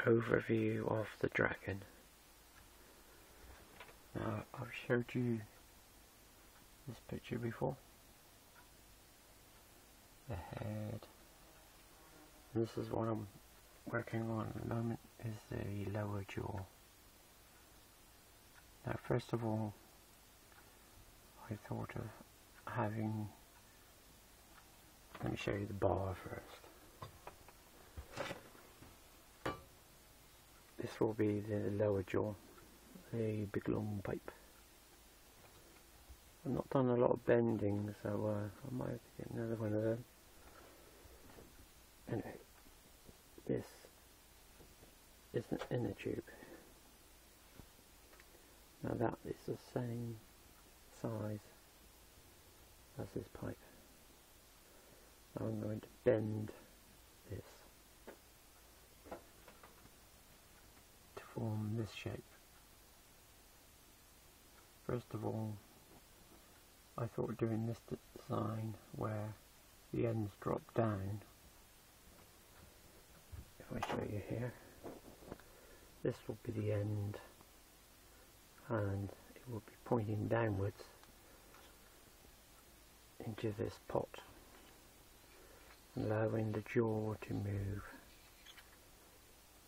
overview of the dragon. Now, I've showed you this picture before. The head. And this is what I'm working on at the moment, is the lower jaw. Now, first of all, I thought of having, let me show you the bar first. This will be the lower jaw, the big long pipe. I've not done a lot of bending, so I might have to get another one of them. Anyway, this is an inner tube. Now that is the same size as this pipe. Now I'm going to bend this to form this shape. First of all, I thought of doing this design where the ends drop down. If I show you here, this will be the end and it will be pointing downwards into this pot, allowing the jaw to move.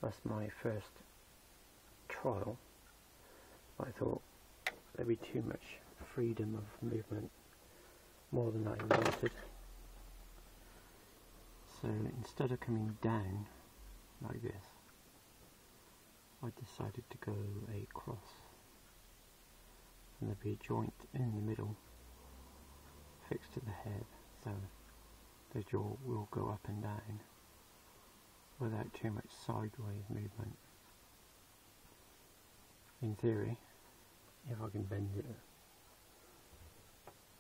That's my first trial. I thought there'd be too much freedom of movement, more than I wanted. So instead of coming down like this, I decided to go across, and there'll be a joint in the middle fixed to the head, so the jaw will go up and down without too much sideways movement. In theory, if I can bend it,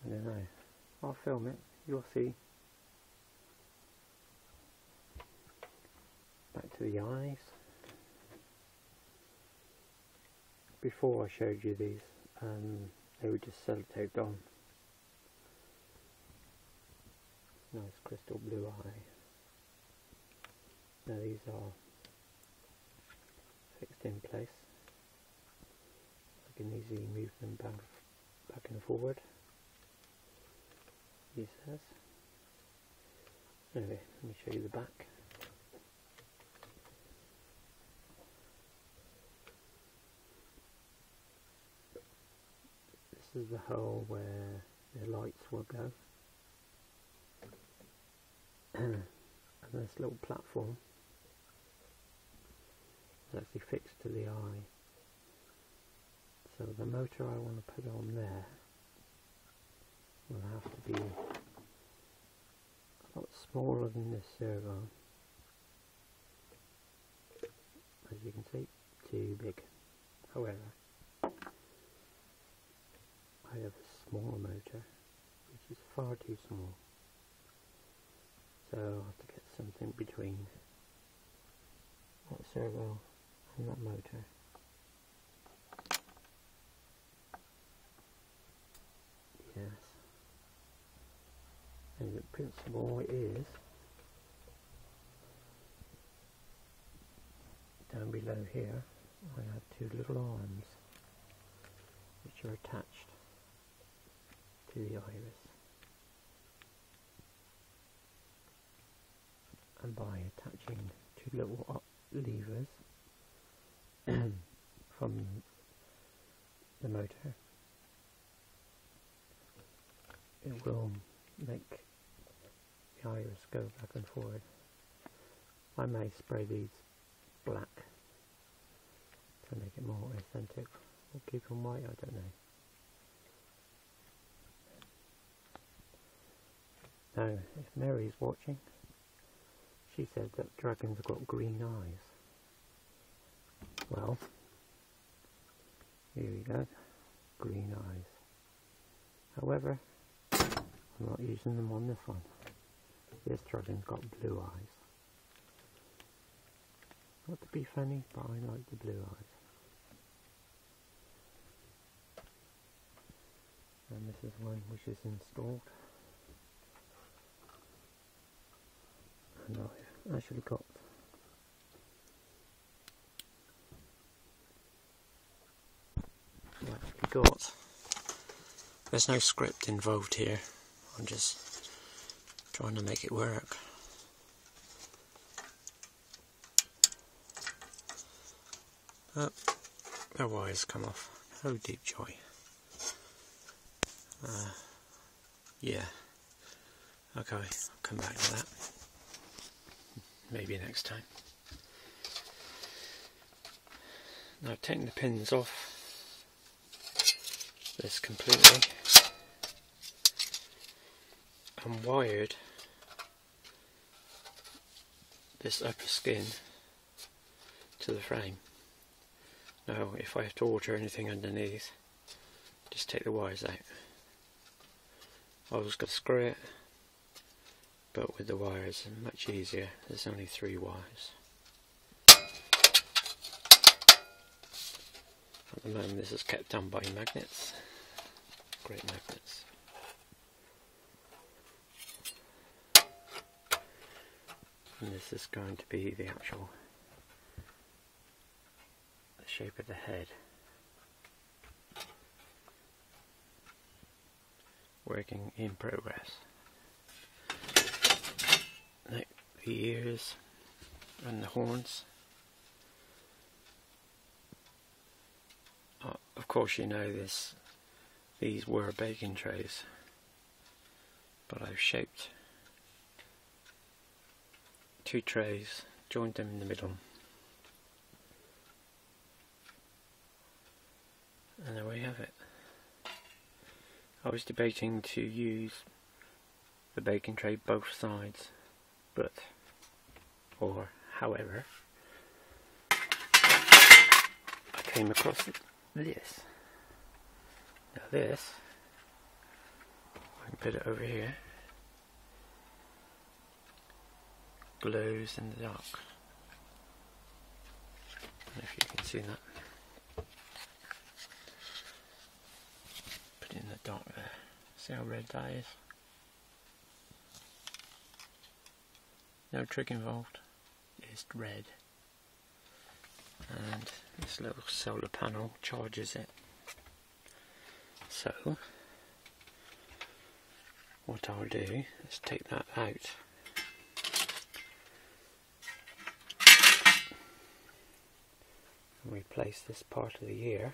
I don't know, I'll film it, you'll see. Back to the eyes. Before I showed you these, they were just sellotaped on. Nice crystal blue eye. Now these are fixed in place. I can easily move them back and forward, he says. Anyway, let me show you the back. This is the hole where the lights will go. And this little platform is actually fixed to the eye. So the motor I want to put on there will have to be a lot smaller than this servo. As you can see, too big. However, I have a smaller motor, which is far too small. So I'll have to get something between that servo and that motor. Yes. And the principle is down below here I have two little arms which are attached to the iris, and by attaching two little levers from the motor, it will make the iris go back and forward. I may spray these black to make it more authentic, or keep them white, I don't know. Now, if Mary's watching, she said that dragons have got green eyes. Well, here we go, green eyes. However, I'm not using them on this one. This dragon's got blue eyes. Not to be funny, but I like the blue eyes. And this is one which is installed. And I've actually got got. There's no script involved here. I'm just trying to make it work. Oh, their wires come off. Oh, deep joy. Yeah. Okay, I'll come back to that. Maybe next time. Now I've taken the pins off this completely and wired this upper skin to the frame. Now if I have to alter anything underneath, just take the wires out. I was going to screw it, but with the wires it's much easier. There's only 3 wires. At the moment this is kept done by magnets, great magnets. And this is going to be the actual shape of the head. Working in progress. Now, the ears and the horns. Of course you know this. These were baking trays, but I've shaped 2 trays, joined them in the middle, and there we have it. I was debating to use the baking tray both sides, however, I came across this. Now this, I can put it over here, glows in the dark. I don't know if you can see that. Put it in the dark there. See how red that is? No trick involved, it's red. And this little solar panel charges it. So what I'll do is take that out and replace this part of the ear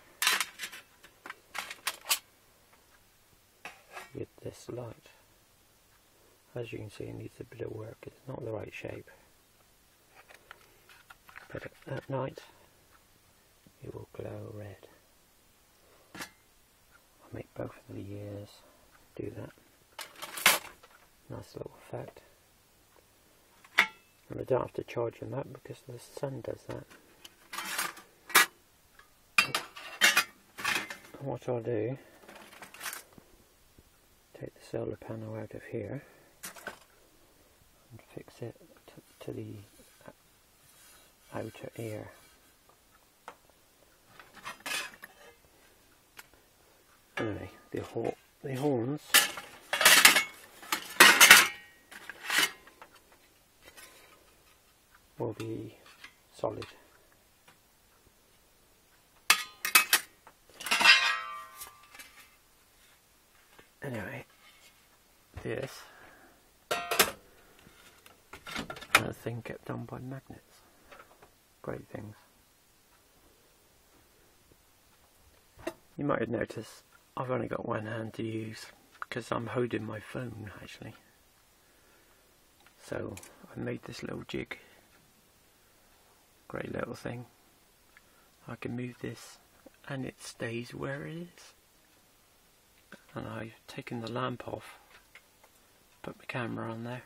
with this light. As you can see, it needs a bit of work. It's not the right shape, but at night it will glow red. I'll make both of the ears do that. Nice little effect. And I don't have to charge them up because the sun does that. And what I'll do, take the solar panel out of here and fix it to the outer ear. Anyway, the horns will be solid. Anyway, this is a thing kept done by magnets. Great things. You might have noticed I've only got one hand to use because I'm holding my phone actually. So I made this little jig. Great little thing. I can move this and it stays where it is. And I've taken the lamp off, put my camera on there.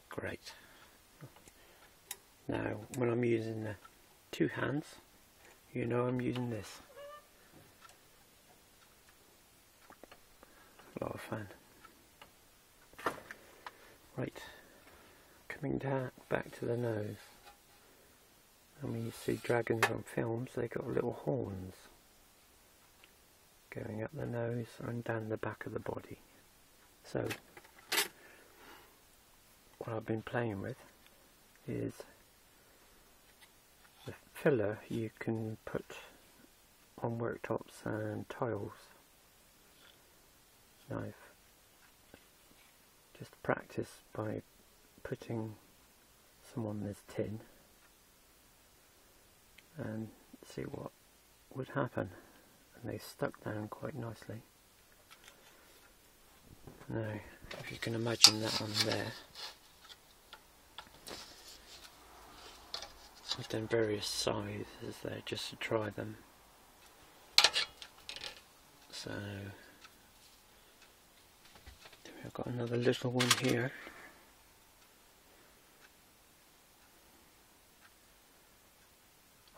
Great. Now when I'm using the 2 hands, you know I'm using this. A lot of fun. Right, coming down back to the nose. And when you see dragons on films, they got little horns going up the nose and down the back of the body. So what I've been playing with is the filler you can put on worktops and tiles. Now I've just practiced by putting some on this tin and see what would happen, and they stuck down quite nicely. Now if you can imagine that one there, I've done various sizes there just to try them. So I've got another little one here.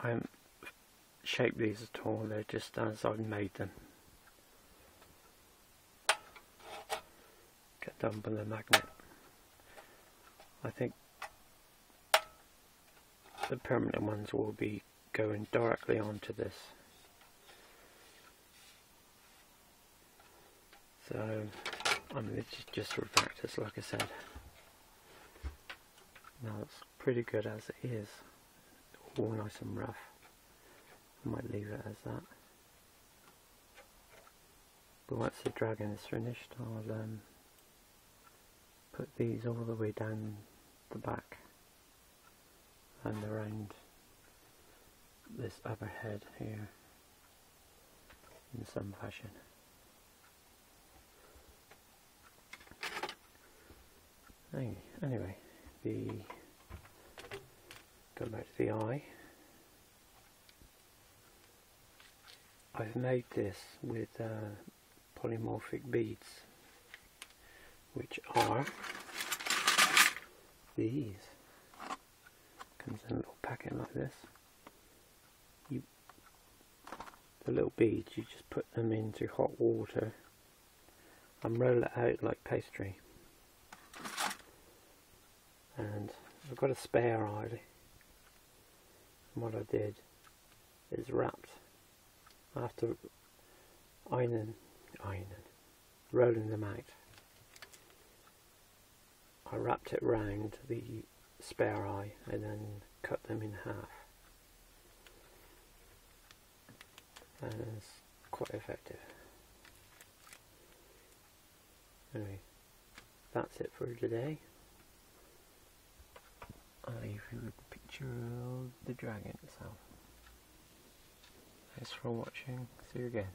I haven't shaped these at all, they're just as I've made them. Get done with the magnet. I think the permanent ones will be going directly onto this. So, I mean, this is just for practice, like I said. Now it's pretty good as it is, all nice and rough. I might leave it as that. But once the dragon is finished, I'll put these all the way down the back and around this upper head here in some fashion. Anyway, go back to the eye. I've made this with polymorphic beads, which are these. Comes in a little packet like this. The little beads, you just put them into hot water and roll it out like pastry. And I've got a spare eye, and what I did is wrapped, after rolling them out, I wrapped it round the spare eye and then cut them in half, and it's quite effective. Anyway, that's it for today. I'll leave you with a picture of the dragon itself. Thanks for watching. See you again.